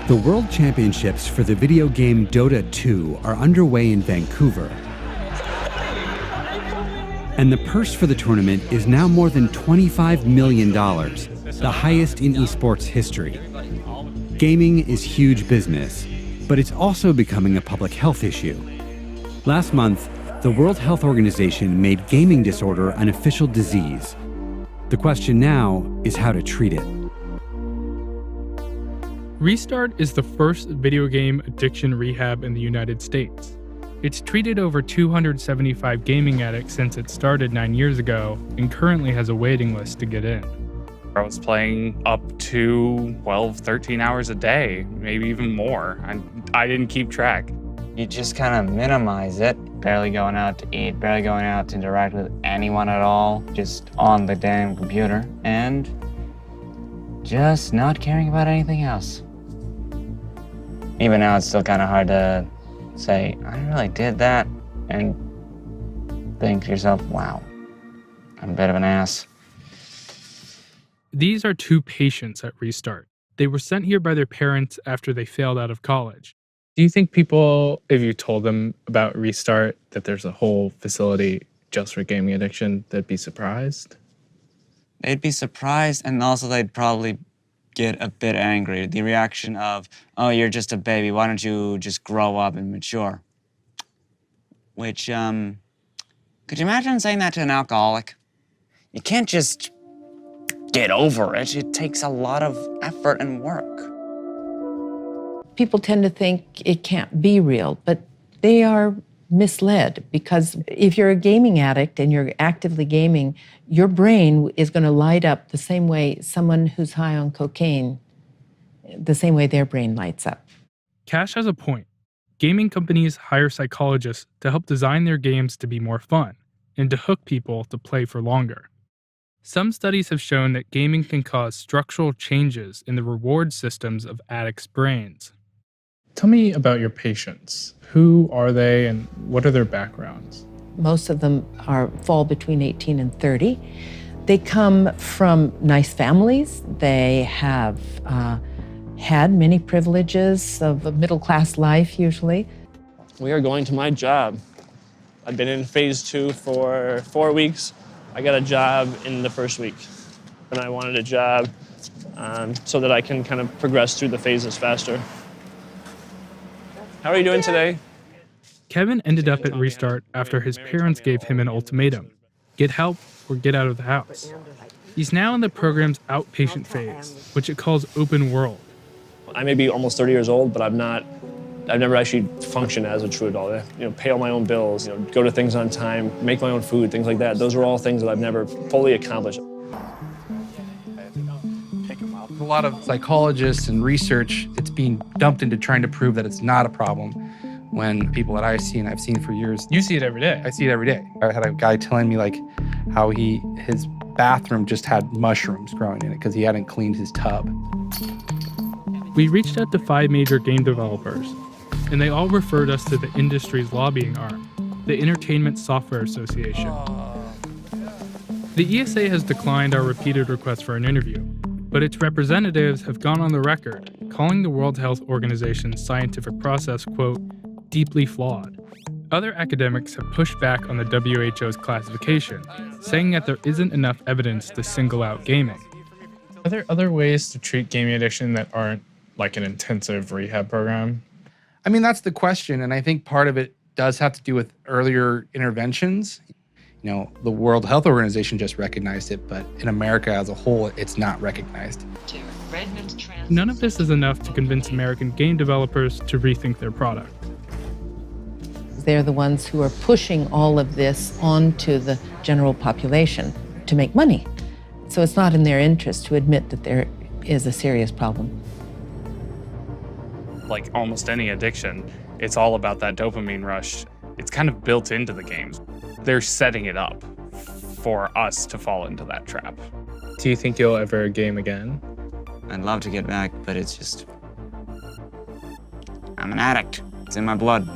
The World Championships for the video game Dota 2 are underway in Vancouver. And the purse for the tournament is now more than $25 million, the highest in esports history. Gaming is huge business, but it's also becoming a public health issue. Last month, the World Health Organization made gaming disorder an official disease. The question now is how to treat it. Restart is the first video game addiction rehab in the United States. It's treated over 275 gaming addicts since it started 9 years ago and currently has a waiting list to get in. I was playing up to 12, 13 hours a day, maybe even more. I didn't keep track. You just kind of minimize it, barely going out to eat, barely going out to interact with anyone at all, just on the damn computer, and just not caring about anything else. Even now, it's still kind of hard to say, I really did that, and think to yourself, wow, I'm a bit of an ass. These are two patients at Restart. They were sent here by their parents after they failed out of college. Do you think people, if you told them about Restart, that there's a whole facility just for gaming addiction, they'd be surprised? They'd be surprised, and also they'd probably get a bit angry. The reaction of, oh, you're just a baby, why don't you just grow up and mature? Which, could you imagine saying that to an alcoholic? You can't just get over it. It takes a lot of effort and work. People tend to think it can't be real, but they are misled, because if you're a gaming addict and you're actively gaming, your brain is going to light up the same way someone who's high on cocaine, the same way their brain lights up. Cash has a point. Gaming companies hire psychologists to help design their games to be more fun and to hook people to play for longer. Some studies have shown that gaming can cause structural changes in the reward systems of addicts' brains. Tell me about your patients. Who are they and what are their backgrounds? Most of them fall between 18 and 30. They come from nice families. They have had many privileges of a middle-class life, usually. We are going to my job. I've been in phase 2 for 4 weeks. I got a job in the first week, and I wanted a job so that I can kind of progress through the phases faster. How are you doing today? Kevin ended up at Restart after his parents gave him an ultimatum: get help or get out of the house. He's now in the program's outpatient phase, which it calls open world. I may be almost 30 years old, but I've never actually functioned as a true adult. Pay all my own bills, go to things on time, make my own food, things like that. Those are all things that I've never fully accomplished. A lot of psychologists and research that's being dumped into trying to prove that it's not a problem, when people that I've seen for years. You see it every day. I see it every day. I had a guy telling me how his bathroom just had mushrooms growing in it because he hadn't cleaned his tub. We reached out to 5 major game developers, and they all referred us to the industry's lobbying arm, the Entertainment Software Association. The ESA has declined our repeated requests for an interview, but its representatives have gone on the record calling the World Health Organization's scientific process, quote, deeply flawed. Other academics have pushed back on the WHO's classification, saying that there isn't enough evidence to single out gaming. Are there other ways to treat gaming addiction that aren't like an intensive rehab program? I mean, that's the question, and I think part of it does have to do with earlier interventions. The World Health Organization just recognized it, but in America as a whole, it's not recognized. None of this is enough to convince American game developers to rethink their product. They're the ones who are pushing all of this onto the general population to make money. So it's not in their interest to admit that there is a serious problem. Like almost any addiction, it's all about that dopamine rush. It's kind of built into the games. They're setting it up for us to fall into that trap. Do you think you'll ever game again? I'd love to get back, but it's just, I'm an addict. It's in my blood.